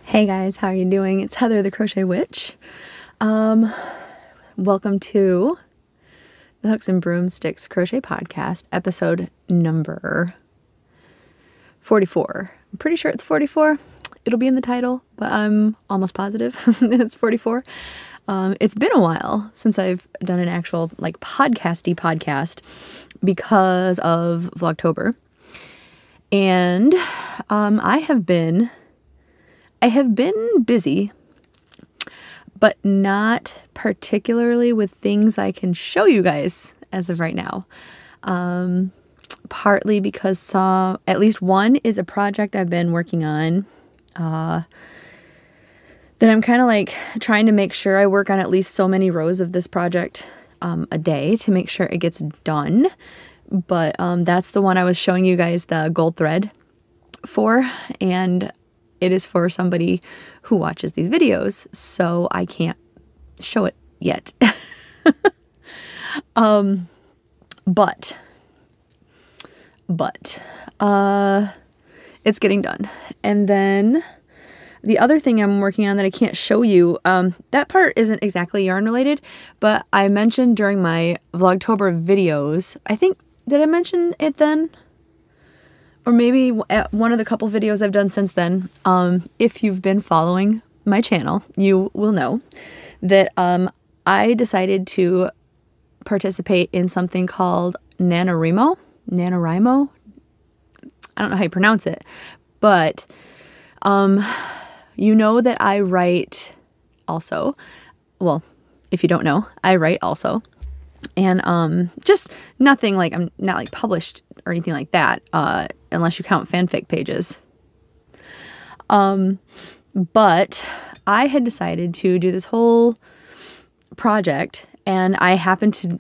Hey guys, how are you doing? It's Heather the Crochet Witch. Welcome to the Hooks and Broomsticks Crochet Podcast, episode number 44. I'm pretty sure it's 44. It'll be in the title, but I'm almost positive it's 44. It's been a while since I've done an actual podcasty podcast because of Vlogtober. And I have been busy, but not particularly with things I can show you guys as of right now. Partly because at least one is a project I've been working on that I'm kind of trying to make sure I work on at least so many rows of this project a day to make sure it gets done. But that's the one I was showing you guys the gold thread for, and it is for somebody who watches these videos, so I can't show it yet. But it's getting done. And then the other thing I'm working on that I can't show you, that part isn't exactly yarn related, but I mentioned during my Vlogtober videos, I think, did I mention it then? Or maybe at one of the couple videos I've done since then. If you've been following my channel, you will know that I decided to participate in something called Nanowrimo. Nanowrimo? I don't know how you pronounce it. But you know that I write also. Well, if you don't know, I write also. And just nothing I'm not published or anything like that, unless you count fanfic pages. But I had decided to do this whole project, and I happened to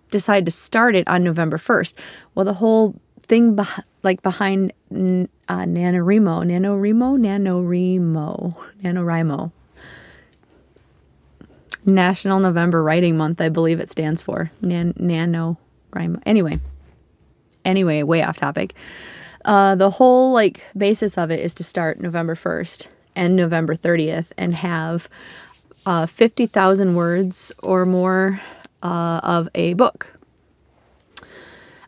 decide to start it on November 1st. Well, the whole thing behind Nanowrimo. National November Writing Month, I believe it stands for. Nanowrimo. Anyway, way off topic. The whole basis of it is to start November 1st and November 30th and have 50,000 words or more of a book.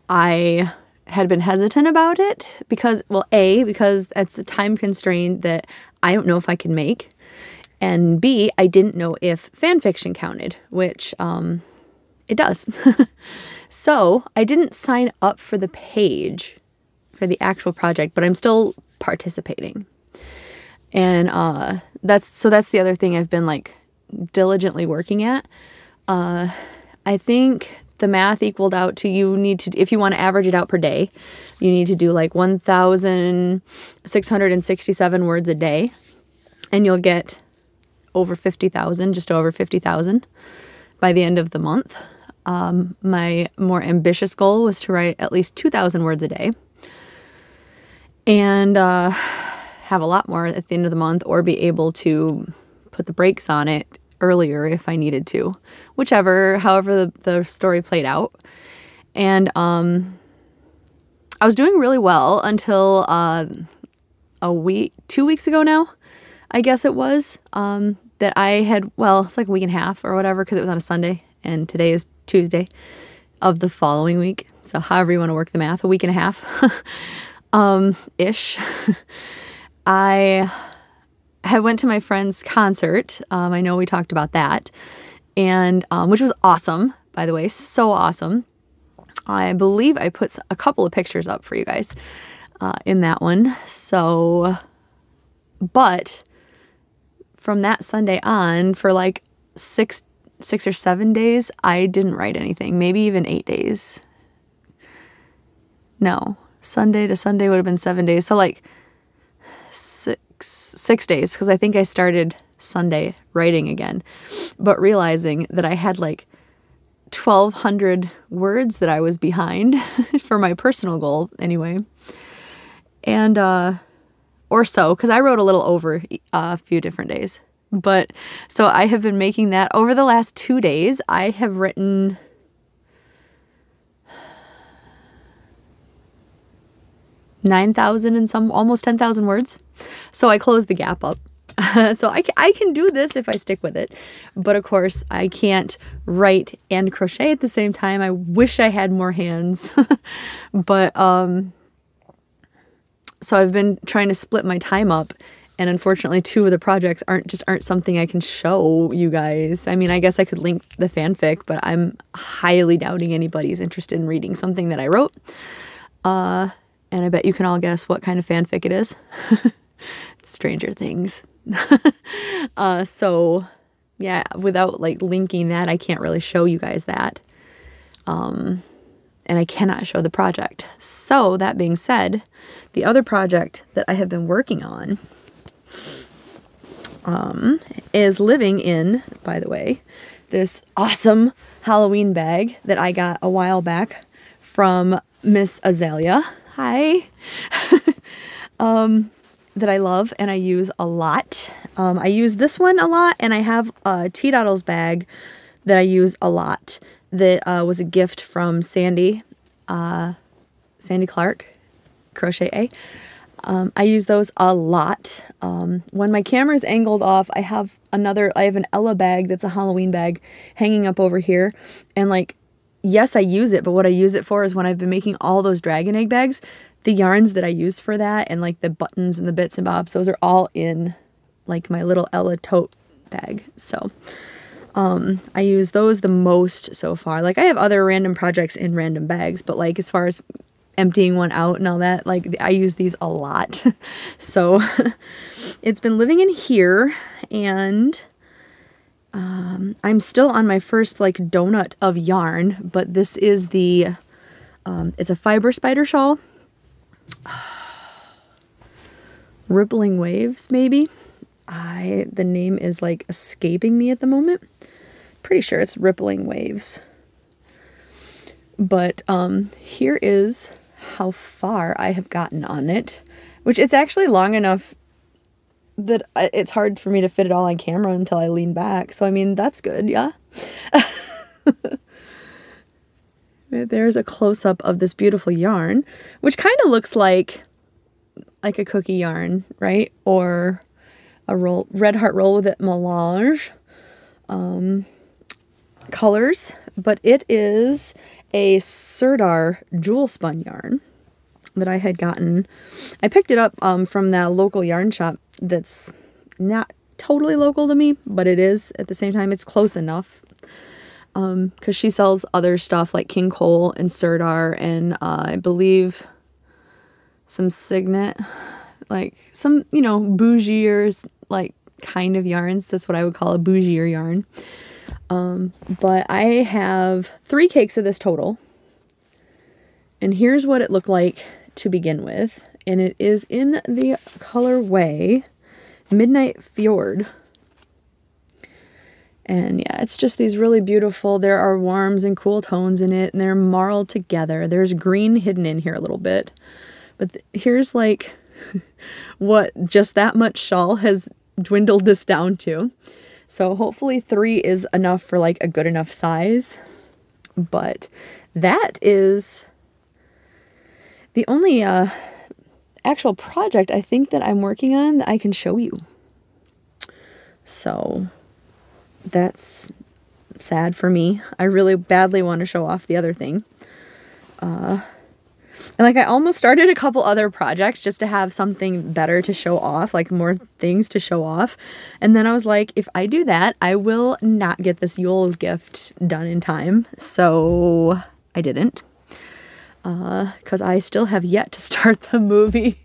I had been hesitant about it because that's a time constraint that I don't know if I can make. And B, I didn't know if fan fiction counted, which it does. So I didn't sign up for the page for the actual project, but I'm still participating. And that's the other thing I've been diligently working at. I think the math equaled out to if you want to average it out per day, you need to do 1,667 words a day, and you'll get over 50,000, just over 50,000 by the end of the month. My more ambitious goal was to write at least 2,000 words a day and have a lot more at the end of the month, or be able to put the brakes on it earlier if I needed to, however the story played out. And I was doing really well until 2 weeks ago now, I guess it was, that I had, it's a week and a half or whatever, because it was on a Sunday, and today is Tuesday of the following week. So however you want to work the math, a week and a half, ish. I went to my friend's concert. I know we talked about that, and which was awesome, by the way, so awesome. I believe I put a couple of pictures up for you guys in that one. So, but from that Sunday on, for 6 or 7 days, I didn't write anything. Maybe even 8 days. No, Sunday to Sunday would have been 7 days. So 6 days, because I think I started Sunday writing again, but realizing that I had 1,200 words that I was behind for my personal goal anyway. And or so, because I wrote a little over a few different days. But so I have been making that over the last 2 days. I have written 9,000 and almost 10,000 words. So I closed the gap up So I can do this if I stick with it. But of course, I can't write and crochet at the same time. I wish I had more hands. But so I've been trying to split my time up. And unfortunately, 2 of the projects aren't something I can show you guys. I mean, I guess I could link the fanfic, but I'm highly doubting anybody's interested in reading something that I wrote. And I bet you can all guess what kind of fanfic it is. It's Stranger Things. So yeah, without like linking that, I can't really show you guys that. And I cannot show the project. So that being said, the other project that I have been working on is living in, by the way, this awesome Halloween bag that I got a while back from Miss Azalea. Hi. That I love and I use a lot. I use this one a lot, and I have a T-Doddles bag that I use a lot that was a gift from Sandy Clark, Crochet. I use those a lot. When my camera is angled off, I have an Ella bag that's a Halloween bag hanging up over here. And like, yes, I use it, but what I use it for is when I've been making all those dragon egg bags, the yarns that I use for that and like the buttons and the bits and bobs, those are all in like my little Ella tote bag. So I use those the most so far. Like I have other random projects in random bags, but like as far as emptying one out and all that, like I use these a lot. So it's been living in here, and I'm still on my first like donut of yarn, but this is the it's a fiber spider shawl. Rippling Waves, maybe. The name is like escaping me at the moment. Pretty sure it's Rippling Waves. But here is how far I have gotten on it, which it's actually long enough that it's hard for me to fit it all on camera until I lean back. So I mean, that's good, yeah. There's a close-up of this beautiful yarn, which kind of looks like a cookie yarn, right? Or a Red Heart Roll With It melange colors, but it is a Sirdar jewel spun yarn that I had gotten. I picked it up from that local yarn shop that's not totally local to me, but it is at the same time. It's close enough. Because she sells other stuff like King Cole and Sirdar and I believe some Signet, like some, you know, bougier like kind of yarns. That's what I would call a bougier yarn. But I have 3 cakes of this total. And here's what it looked like to begin with. And it is in the colorway Midnight Fjord. And yeah, it's just these really beautiful, there are warms and cool tones in it, and they're marled together. There's green hidden in here a little bit. But here's like what just that much shawl has dwindled this down to. So hopefully 3 is enough for like a good enough size. But that is the only actual project I think that I'm working on that I can show you. So that's sad for me. I really badly want to show off the other thing. And like I almost started a couple other projects just to have something better to show off, like more things to show off. And then I was like, if I do that, I will not get this Yule gift done in time. So I didn't. Because I still have yet to start the movie.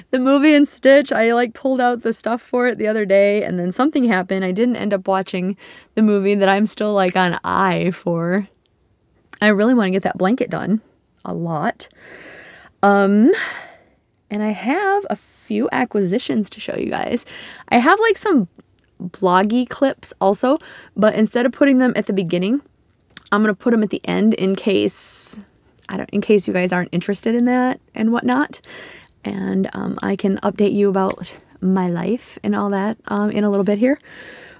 The movie in Stitch, I like pulled out the stuff for it the other day and then something happened. I didn't end up watching the movie that I'm still like on eye for. I really want to get that blanket done a lot. And I have a few acquisitions to show you guys. I have like some bloggy clips also, but instead of putting them at the beginning, I'm going to put them at the end in case you guys aren't interested in that and whatnot. And I can update you about my life and all that in a little bit here.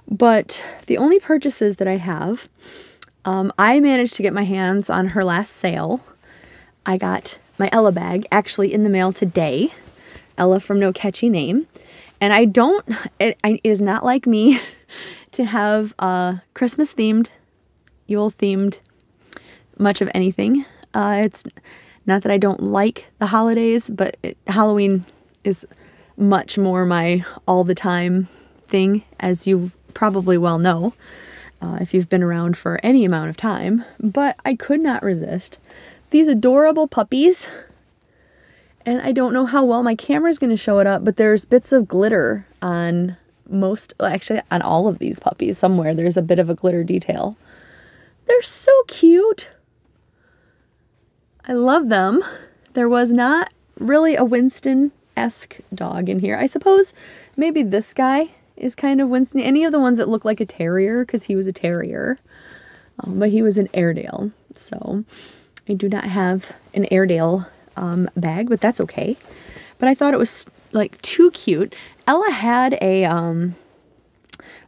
But the only purchases that I have, I managed to get my hands on her last sale. I got my Ella bag actually in the mail today. Ella from No Catchy Name. And I don't, it is not like me to have Christmas themed, Yule themed, much of anything. It's not that I don't like the holidays, but Halloween is much more my all the time thing, as you probably well know, if you've been around for any amount of time. But I could not resist these adorable puppies. And I don't know how well my camera's going to show it up, but there's bits of glitter on actually on all of these puppies. Somewhere there's a bit of a glitter detail. They're so cute. I love them. There was not really a Winston-esque dog in here. I suppose maybe this guy is kind of Winston. Any of the ones that look like a terrier, because he was a terrier. But he was an Airedale. So I do not have an Airedale bag, but that's okay. But I thought it was like too cute. Ella had a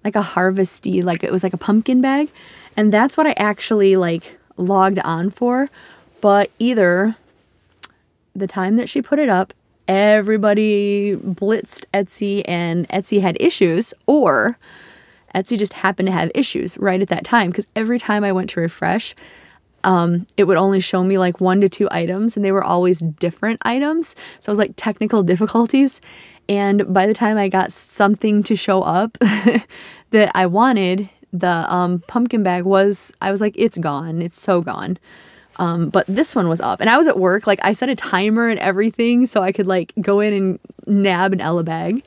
like a harvesty, like it was like a pumpkin bag, and that's what I actually like logged on for. But either the time that she put it up, everybody blitzed Etsy and Etsy had issues, or Etsy just happened to have issues right at that time, because every time I went to refresh, it would only show me like 1 to 2 items, and they were always different items. So it was like technical difficulties. And by the time I got something to show up that I wanted, the pumpkin bag I was like, it's gone. It's so gone. But this one was up, and I was at work. Like, I set a timer and everything so I could like go in and nab an Ella bag.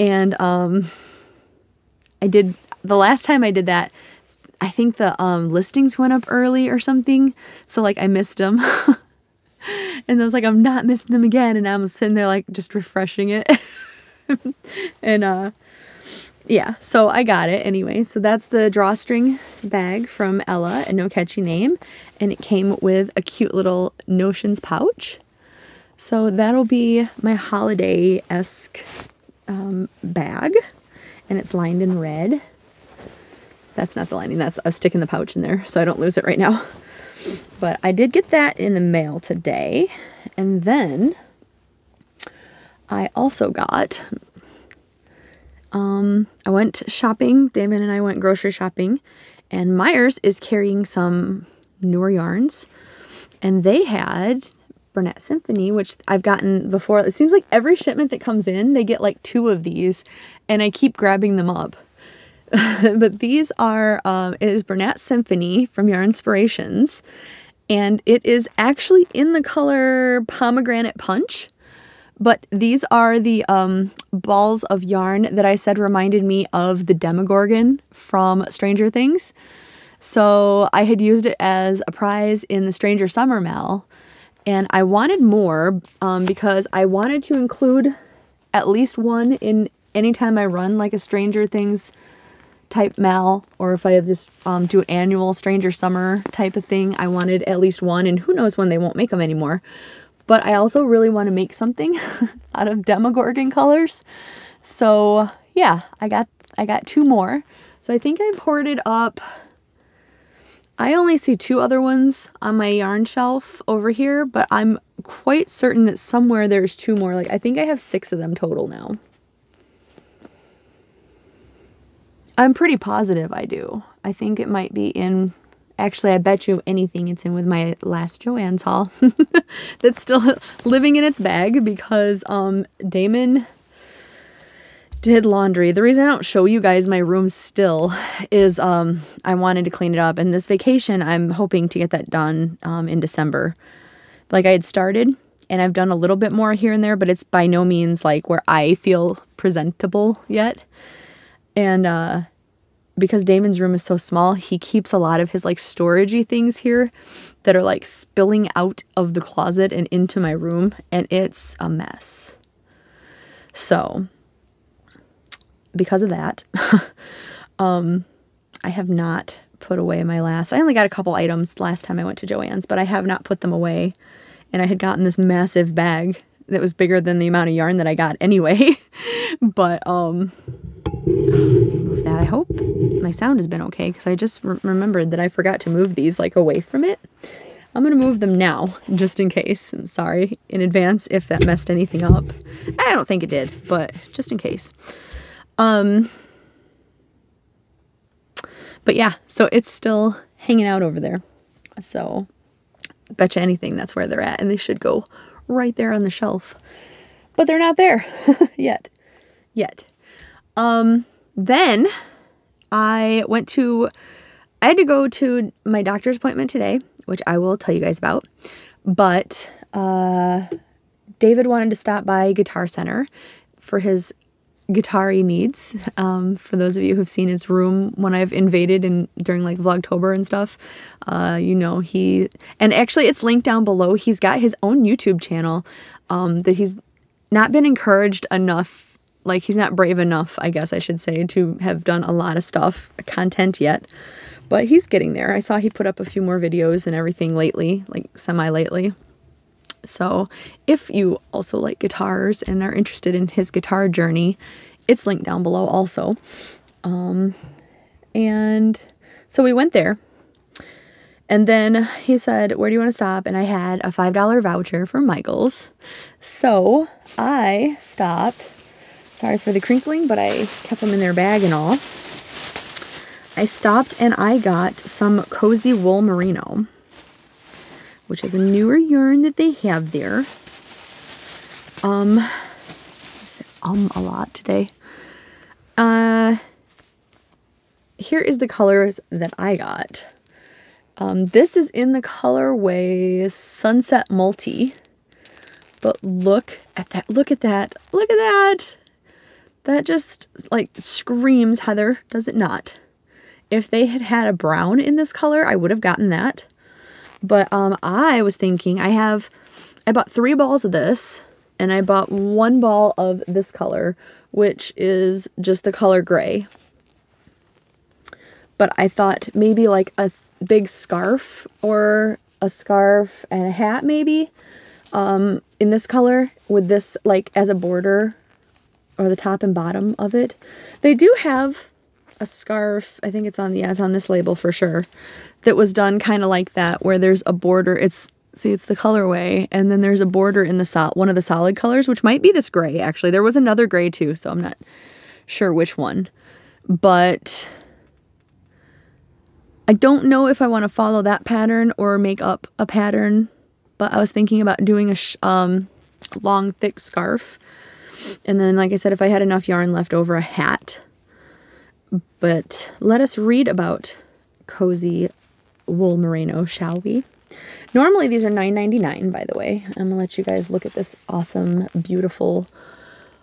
And I did, the last time I did that, I think the listings went up early or something. So like I missed them. And I was like, I'm not missing them again. And I was sitting there like just refreshing it. And yeah, so I got it anyway. So that's the drawstring bag from Ella, a No Catchy Name. And it came with a cute little Notions pouch. So that'll be my holiday-esque bag. And it's lined in red. That's not the lining. I was sticking the pouch in there so I don't lose it right now. But I did get that in the mail today. And then I also got, I went shopping. Damon and I went grocery shopping. And Myers is carrying some newer yarns. And they had Burnett Symphony, which I've gotten before. It seems like every shipment that comes in, they get like 2 of these. And I keep grabbing them up. But these are, it is Burnett Symphony from Yarn Inspirations, and it is actually in the color Pomegranate Punch, but these are the balls of yarn that I said reminded me of the Demogorgon from Stranger Things. So I had used it as a prize in the Stranger Summer Mal, and I wanted more because I wanted to include at least one in any time I run like a Stranger Things type mal, or if I have this do an annual Stranger Summer type of thing, I wanted at least one, and who knows when they won't make them anymore. But I also really want to make something out of Demogorgon colors. So yeah, I got 2 more. So I think I've hoarded up, I only see 2 other ones on my yarn shelf over here, but I'm quite certain that somewhere there's 2 more. Like, I think I have 6 of them total now. I'm pretty positive I do. I think it might be in, actually I bet you anything it's in with my last Joann's haul. That's still living in its bag because Damon did laundry. The reason I don't show you guys my room still is I wanted to clean it up, and this vacation I'm hoping to get that done in December. Like I had started, and I've done a little bit more here and there, but it's by no means like where I feel presentable yet. And because Damon's room is so small, he keeps a lot of his like storagey things here that are like spilling out of the closet and into my room, and it's a mess. So because of that, I have not put away my last, I only got a couple items last time I went to Joann's, but I have not put them away. And I had gotten this massive bag that was bigger than the amount of yarn that I got anyway. But move that. I hope my sound has been okay, because I just remembered that I forgot to move these like away from it. I'm going to move them now, just in case. I'm sorry in advance if that messed anything up. I don't think it did, but just in case. But yeah, so it's still hanging out over there. So bet you anything that's where they're at, and they should go right there on the shelf. But they're not there yet. Then I had to go to my doctor's appointment today, which I will tell you guys about. But David wanted to stop by Guitar Center for his guitar-y needs. For those of you who've seen his room when I've invaded during like Vlogtober and stuff, you know, and actually it's linked down below. He's got his own YouTube channel that he's not been encouraged enough, like he's not brave enough, I guess I should say, to have done a lot of content yet. But he's getting there. I saw he put up a few more videos and everything lately, like semi-lately. So if you also like guitars and are interested in his guitar journey, it's linked down below also. And so we went there. And then he said, where do you want to stop? And I had a $5 voucher for Michael's. So I stopped. Sorry for the crinkling, but I kept them in their bag and all. I stopped and I got some Cozy Wool Merino, which is a newer yarn that they have there. I said a lot today. Here is the colors that I got. This is in the colorway Sunset Multi. But look at that. Look at that. Look at that. That just like screams Heather, does it not? If they had had a brown in this color, I would have gotten that. But I was thinking, I bought 3 balls of this, and I bought 1 ball of this color, which is just the color gray. But I thought maybe like a big scarf, or a scarf and a hat maybe, in this color, with this like as a border, or the top and bottom of it. They do have a scarf, I think it's on this label for sure, that was done kind of like that, where there's a border. It's the colorway, and then there's a border in one of the solid colors, which might be this gray actually. There was another gray too, so I'm not sure which one. But I don't know if I want to follow that pattern or make up a pattern, but I was thinking about doing a long thick scarf, and then like I said, if I had enough yarn left over, a hat. But let us read about Cozy Wool Merino, shall we? Normally these are $9.99, by the way. I'm gonna let you guys look at this awesome, beautiful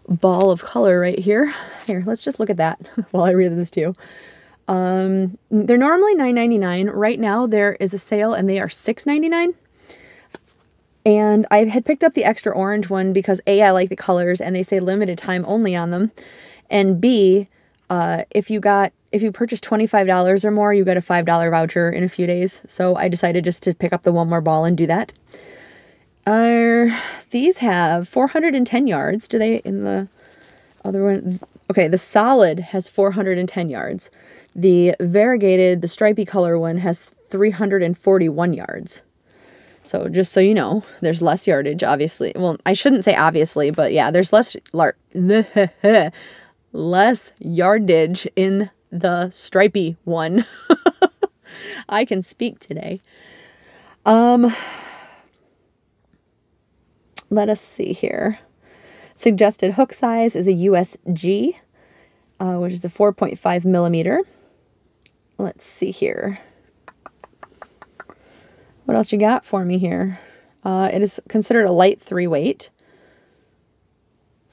ball of color right here. Here, let's just look at that while I read this to you. They're normally $9.99. Right now there is a sale and they are $6.99. And I had picked up the extra orange one because A, I like the colors and they say limited time only on them. And B, if you purchase $25 or more, you get a $5 voucher in a few days. So I decided just to pick up the 1 more ball and do that. These have 410 yards. Do they in the other one? Okay, the solid has 410 yards. The variegated, the stripy color one has 341 yards. So just so you know, there's less yardage, obviously. Well, I shouldn't say obviously, but yeah, there's less yardage in the stripy one. I can speak today. Let us see here. Suggested hook size is a USG, which is a 4.5 millimeter. Let's see here. What else you got for me here? It is considered a light 3-weight.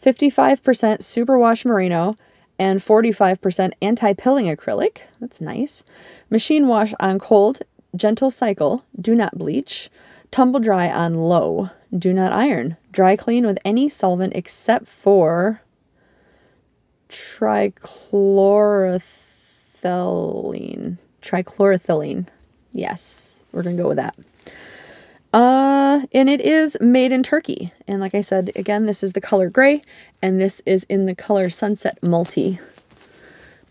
55% superwash merino and 45% anti-pilling acrylic. That's nice. Machine wash on cold, gentle cycle, do not bleach. Tumble dry on low, do not iron. Dry clean with any solvent except for trichloroethylene. Trichloroethylene. Yes, we're going to go with that. And it is made in Turkey. And like I said, again, this is the color gray, and this is in the color Sunset Multi.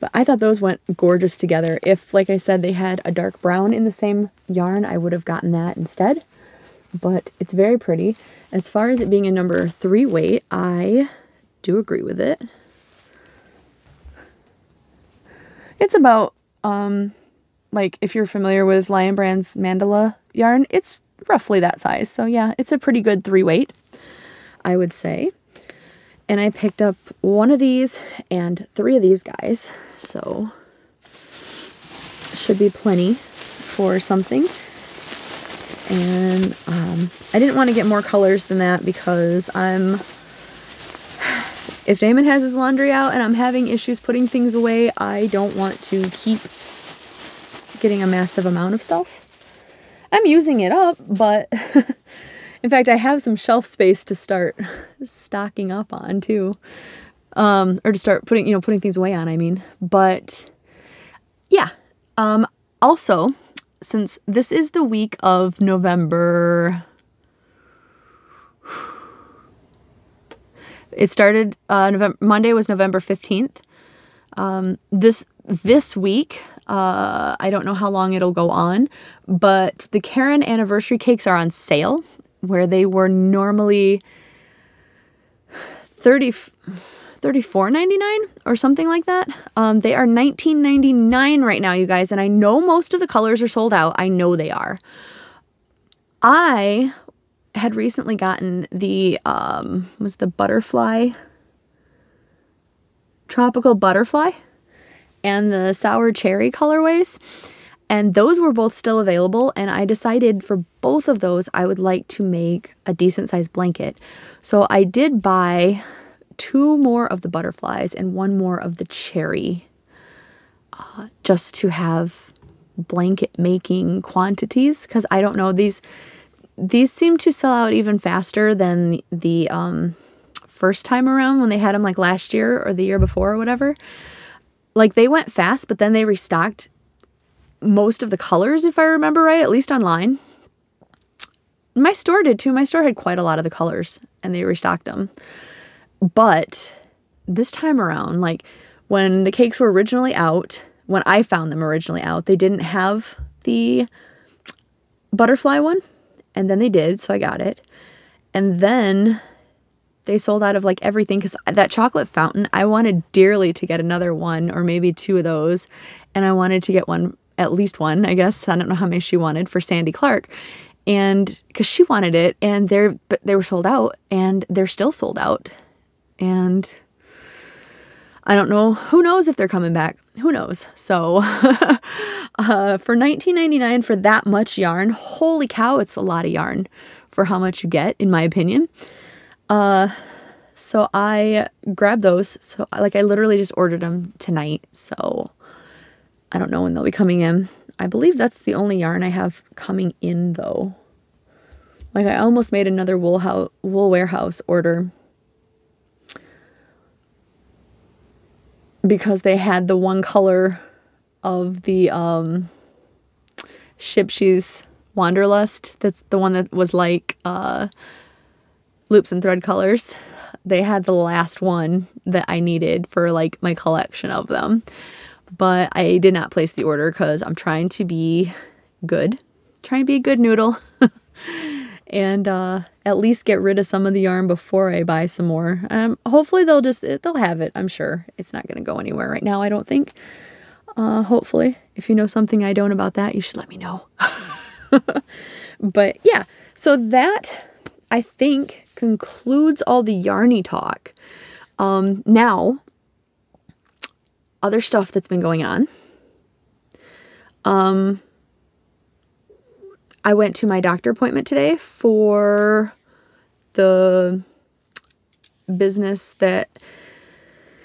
But I thought those went gorgeous together. If, like I said, they had a dark brown in the same yarn, I would have gotten that instead. But it's very pretty. As far as it being a number 3 weight, I do agree with it. It's about, like, if you're familiar with Lion Brand's Mandala yarn, it's roughly that size. So yeah, it's a pretty good 3 weight, I would say. And I picked up 1 of these and 3 of these guys. So should be plenty for something. And I didn't want to get more colors than that because if Damon has his laundry out and I'm having issues putting things away, I don't want to keep getting a massive amount of stuff. I'm using it up, but in fact, I have some shelf space to start stocking up on too. Or to start putting things away on, I mean. But yeah. Also, since this is the week of November, it started, Monday was November 15th. This week, I don't know how long it'll go on, but the Karen anniversary cakes are on sale, where they were normally $34.99 or something like that. They are $19.99 right now, you guys, and I know most of the colors are sold out. I know they are. I had recently gotten the was the butterfly, tropical butterfly, and the sour cherry colorways, and those were both still available, and I decided for both of those I would like to make a decent sized blanket. So I did buy 2 more of the butterflies and 1 more of the cherry, just to have blanket making quantities, because I don't know, these seem to sell out even faster than the first time around when they had them, like last year or the year before or whatever. Like, they went fast, but then they restocked most of the colors, if I remember right, at least online. My store did too. My store had quite a lot of the colors, and they restocked them. But this time around, like, when the cakes were originally out, when I found them originally out, they didn't have the butterfly one, and then they did, so I got it. And then they sold out of, like, everything, because that chocolate fountain, I wanted dearly to get another one or maybe 2 of those, and I wanted to get one, at least one, I guess. I don't know how many she wanted for Sandy Clark, and because she wanted it, and they were sold out, and they're still sold out, and I don't know. Who knows if they're coming back? Who knows? So for $19.99 for that much yarn, holy cow, it's a lot of yarn for how much you get, in my opinion. So I grabbed those. So I literally just ordered them tonight. So I don't know when they'll be coming in. I believe that's the only yarn I have coming in though. Like, I almost made another Wool Warehouse order because they had the one color of the Shipshe's Wanderlust. That's the one that was like loops and thread colors. They had the last one that I needed for, like, my collection of them. But I did not place the order because I'm trying to be good. Trying to be a good noodle. And at least get rid of some of the yarn before I buy some more. Hopefully they'll have it, I'm sure. It's not going to go anywhere right now, I don't think. Hopefully. If you know something I don't about that, you should let me know. But yeah, so that, I think, concludes all the yarny talk. Now, other stuff that's been going on. I went to my doctor appointment today for the business that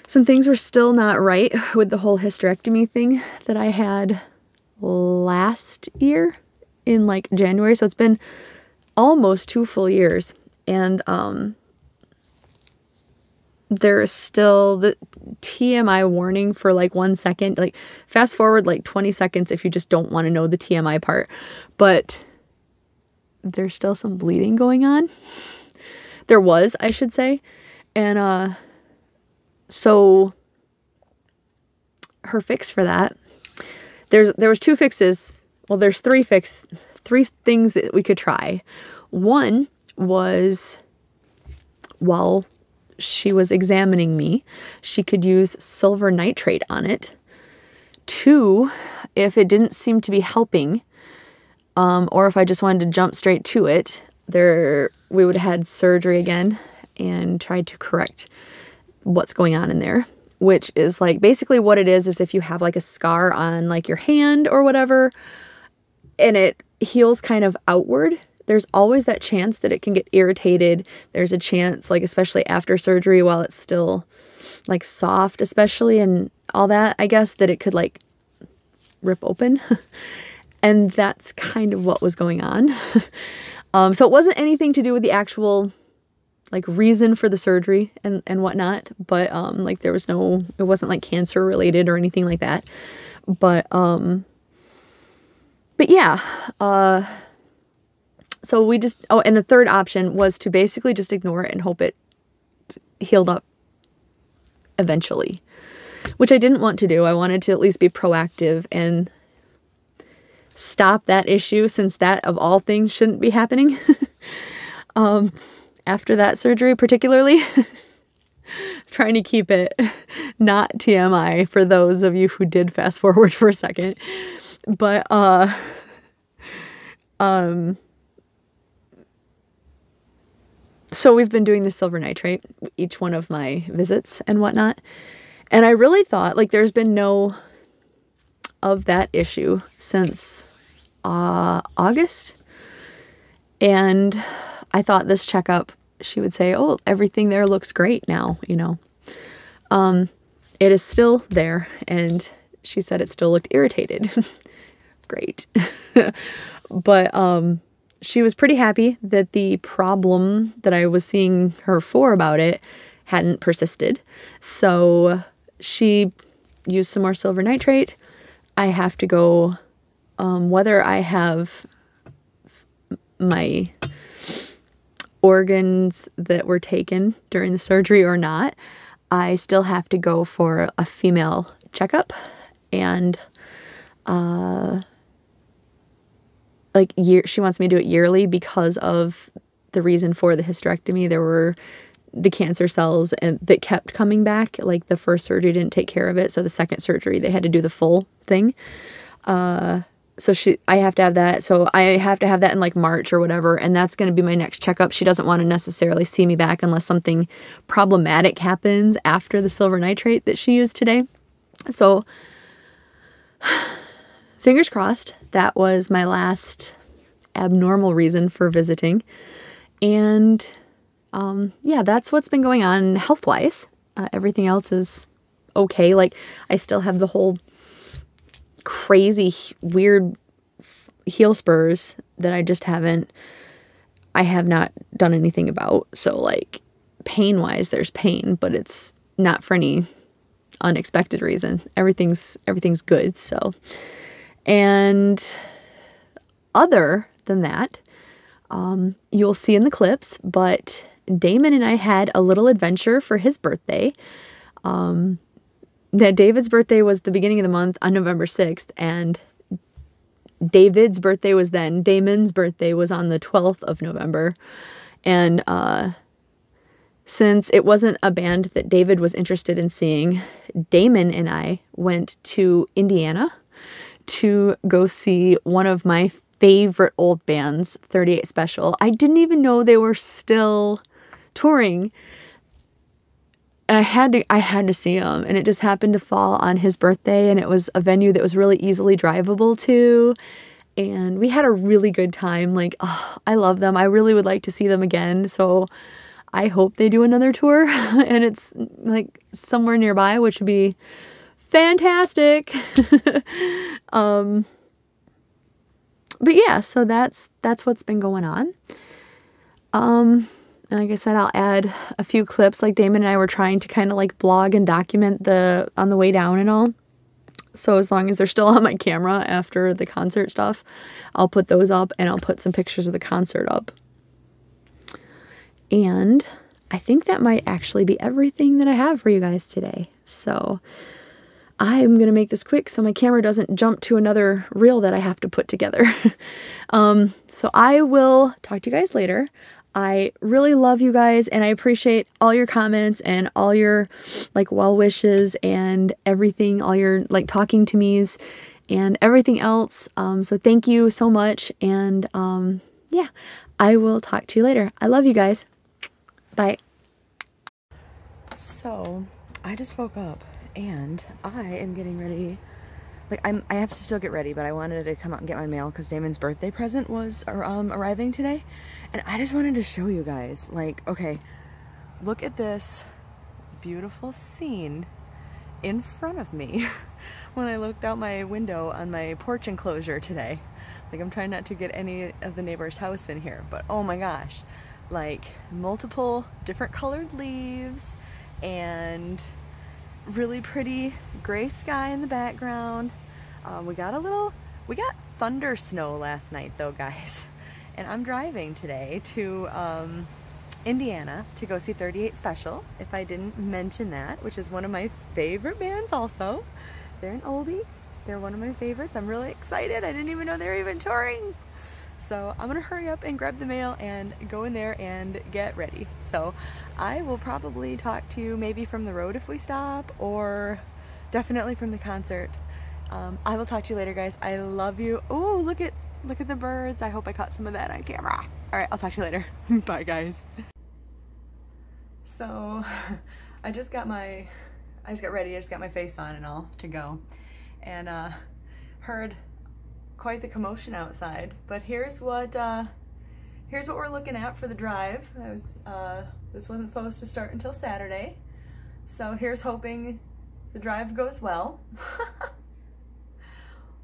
some things were still not right with the whole hysterectomy thing that I had last year in, like, January. So it's been almost 2 full years. And there's still the TMI warning for, like, 1 second. Like, fast forward like 20 seconds if you just don't want to know the TMI part. But there's still some bleeding going on. There was, I should say. And so her fix for that. There was 2 fixes. Well, there's 3 things that we could try. One was, while she was examining me, she could use silver nitrate on it. 2, if it didn't seem to be helping, or if I just wanted to jump straight to it, we would have had surgery again and tried to correct what's going on in there, which is like basically what it is if you have like a scar on like your hand or whatever and it heals kind of outward, there's always that chance that it can get irritated. There's a chance, like especially after surgery while it's still like soft especially and all that, I guess, that it could like rip open. And that's kind of what was going on. So it wasn't anything to do with the actual like reason for the surgery and whatnot, but like there was no, it wasn't like cancer related or anything like that. But yeah, so we just, oh, and the third option was to basically just ignore it and hope it healed up eventually, which I didn't want to do. I wanted to at least be proactive and stop that issue, since that of all things shouldn't be happening. After that surgery particularly. Trying to keep it not TMI for those of you who did fast forward for a second. But so we've been doing the silver nitrate each one of my visits and whatnot. And I really thought like there's been no of that issue since August. And I thought this checkup, she would say, oh, everything there looks great now, you know. It is still there, and she said it still looked irritated. Great. But she was pretty happy that the problem that I was seeing her for about it hadn't persisted. So she used some more silver nitrate. I have to go, whether I have my organs that were taken during the surgery or not, I still have to go for a female checkup. And she wants me to do it yearly because of the reason for the hysterectomy. There were the cancer cells that kept coming back. Like the first surgery didn't take care of it, so the second surgery they had to do the full thing. So I have to have that. So I have to have that in like March or whatever. And that's going to be my next checkup. She doesn't want to necessarily see me back unless something problematic happens after the silver nitrate that she used today. So fingers crossed, that was my last abnormal reason for visiting. And yeah, that's what's been going on health-wise. Everything else is okay. Like I still have the whole crazy weird heel spurs that I have not done anything about. So like pain wise there's pain, but it's not for any unexpected reason. Everything's good. So, and other than that, you'll see in the clips, but Damon and I had a little adventure for his birthday. That David's birthday was the beginning of the month on November 6th, and David's birthday was then. Damon's birthday was on the 12th of November. And since it wasn't a band that David was interested in seeing, Damon and I went to Indiana to go see one of my favorite old bands, 38 Special. I didn't even know they were still touring. I had to see him, and it just happened to fall on his birthday, and it was a venue that was really easily drivable to, and we had a really good time. Like, oh, I love them. I really would like to see them again, so I hope they do another tour, and it's like somewhere nearby, which would be fantastic. But yeah, so that's what's been going on. Like I said, I'll add a few clips. Like Damon and I were trying to kind of like blog and document on the way down and all. So as long as they're still on my camera after the concert stuff, I'll put those up, and I'll put some pictures of the concert up. And I think that might actually be everything that I have for you guys today. So I'm going to make this quick so my camera doesn't jump to another reel that I have to put together. So I will talk to you guys later. I really love you guys, and I appreciate all your comments and all your like well wishes and everything, all your like talking to me's and everything else. So thank you so much, and yeah, I will talk to you later. I love you guys. Bye. So I just woke up and I am getting ready. Like I have to still get ready, but I wanted to come out and get my mail because Damon's birthday present was arriving today. And I just wanted to show you guys, like, okay, look at this beautiful scene in front of me when I looked out my window on my porch enclosure today. Like, I'm trying not to get any of the neighbor's house in here, but oh my gosh, like multiple different colored leaves and really pretty gray sky in the background. We got thunder snow last night though, guys. And I'm driving today to Indiana to go see 38 Special, if I didn't mention that, which is one of my favorite bands also. They're an oldie. They're one of my favorites. I'm really excited. I didn't even know they were even touring. So I'm gonna hurry up and grab the mail and go in there and get ready. So I will probably talk to you maybe from the road if we stop, or definitely from the concert. I will talk to you later, guys. I love you. Oh, look at the birds. I hope I caught some of that on camera. All right, I'll talk to you later. Bye, guys. So I just got ready. I just got my face on and all to go, and heard quite the commotion outside. But here's what we're looking at for the drive. This wasn't supposed to start until Saturday, so here's hoping the drive goes well.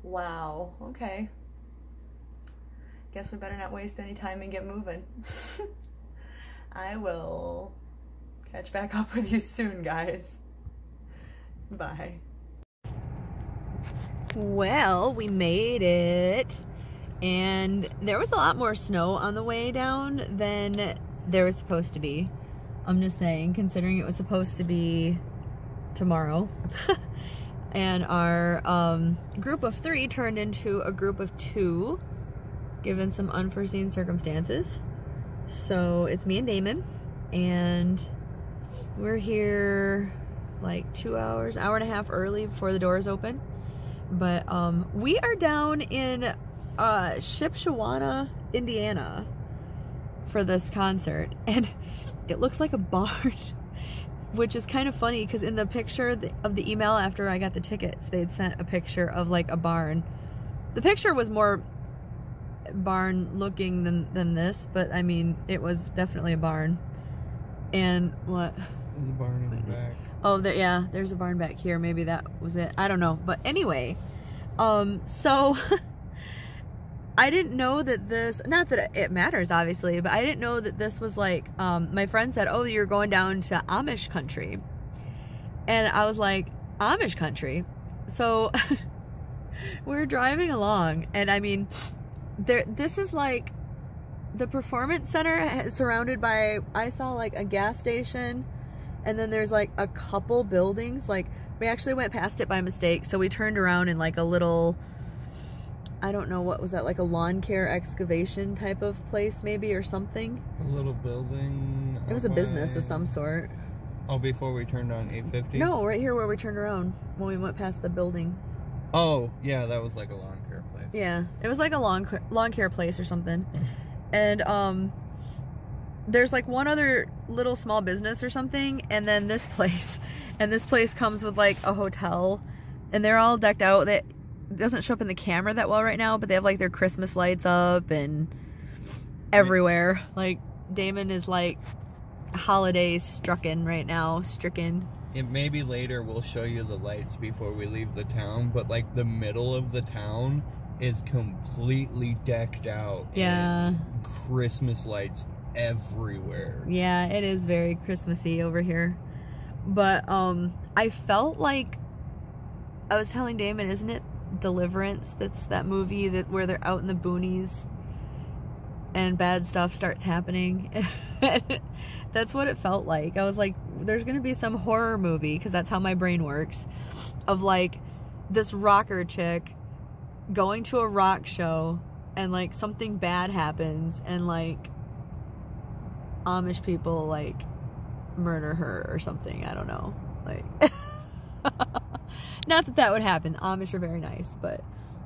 Wow. Okay. Guess we better not waste any time and get moving. I will catch back up with you soon, guys. Bye. Well, we made it, and there was a lot more snow on the way down than there was supposed to be. I'm just saying, considering it was supposed to be tomorrow. And our group of 3 turned into a group of 2, given some unforeseen circumstances. So it's me and Damon, and we're here like 2 hours, hour and a half early before the doors open. But we are down in Shipshewana, Indiana for this concert, and it looks like a barn, which is kind of funny because in the picture of the email after I got the tickets, they'd sent a picture of like a barn. The picture was more barn looking than this, but I mean, it was definitely a barn. And what? There's a barn in the back. Oh, yeah, there's a barn back here. Maybe that was it. I don't know. But anyway, so I didn't know that this, not that it matters obviously, but I didn't know that this was like, my friend said, oh, you're going down to Amish country. And I was like, Amish country? So we're driving along, and I mean, this is like, the performance center is surrounded by, I saw like a gas station, and then there's like a couple buildings. Like, we actually went past it by mistake, so we turned around in like a little, I don't know, what was that, like a lawn care excavation type of place maybe, or something? A little building. It was a business of some sort. Oh, before we turned on 850? No, right here where we turned around when we went past the building. Oh, yeah, that was like a lawn care place. Yeah, it was like a lawn care place or something. And there's like one other little small business or something, and then this place. And this place comes with like a hotel, and they're all decked out. That doesn't show up in the camera that well right now, but they have like their Christmas lights up and everywhere. Like, Damon is like holiday stricken right now. It maybe later we'll show you the lights before we leave the town, but like the middle of the town is completely decked out. Yeah. Christmas lights everywhere. Yeah, it is very Christmassy over here. But I felt like, I was telling Damon, isn't it Deliverance? That's that movie where they're out in the boonies and bad stuff starts happening. That's what it felt like. I was like, there's gonna be some horror movie, because that's how my brain works. of like this rocker chick going to a rock show and like something bad happens and like Amish people like murder her or something. I don't know. Like, not that that would happen. Amish are very nice, but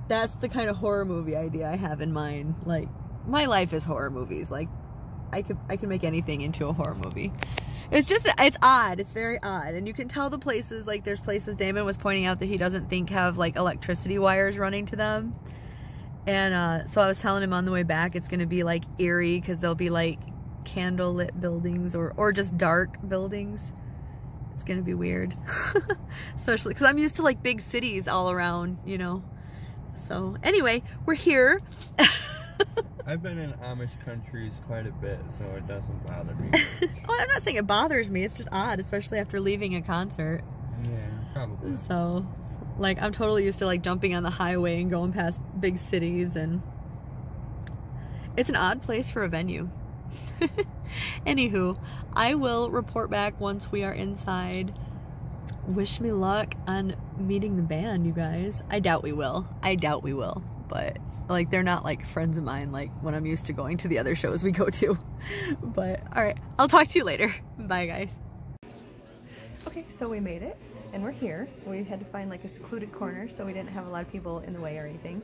that's the kind of horror movie idea I have in mind. Like, my life is horror movies. Like, I could make anything into a horror movie. It's odd. It's very odd. And you can tell the places, like there's places Damon was pointing out that he doesn't think have like electricity wires running to them. And so I was telling him on the way back, it's going to be like eerie because there'll be like candlelit buildings or just dark buildings. It's going to be weird. Especially because I'm used to like big cities all around, you know. So anyway, we're here. I've been in Amish countries quite a bit, so it doesn't bother me. Oh, I'm not saying it bothers me. It's just odd, especially after leaving a concert. Yeah, probably. So, like, I'm totally used to, like, jumping on the highway and going past big cities, and it's an odd place for a venue. Anywho, I will report back once we are inside. Wish me luck on meeting the band, you guys. I doubt we will. But like, they're not like friends of mine like when I'm used to going to the other shows we go to. But all right, I'll talk to you later. Bye, guys. Okay, so we made it and we're here. We had to find like a secluded corner so we didn't have a lot of people in the way or anything.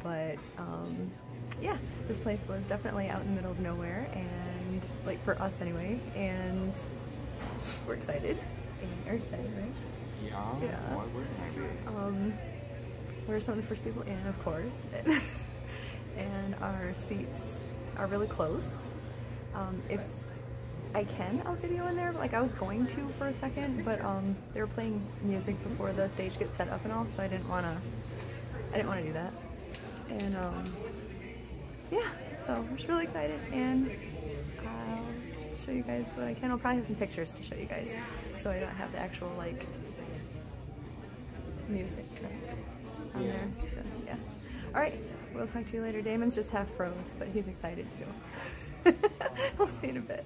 But yeah, this place was definitely out in the middle of nowhere, and like for us anyway, and we're excited. You're excited, right? Yeah. Why wouldn't I be? We're some of the first people in, of course, and our seats are really close. If I can, I'll video in there. Like I was going to for a second, but they were playing music before the stage gets set up and all, so I didn't want to do that. And yeah, so I'm just really excited, and I'll show you guys what I can. I'll probably have some pictures to show you guys, so I don't have the actual like music track on there. So yeah. All right, we'll talk to you later. Damon's just half froze, but he's excited too. We'll see you in a bit.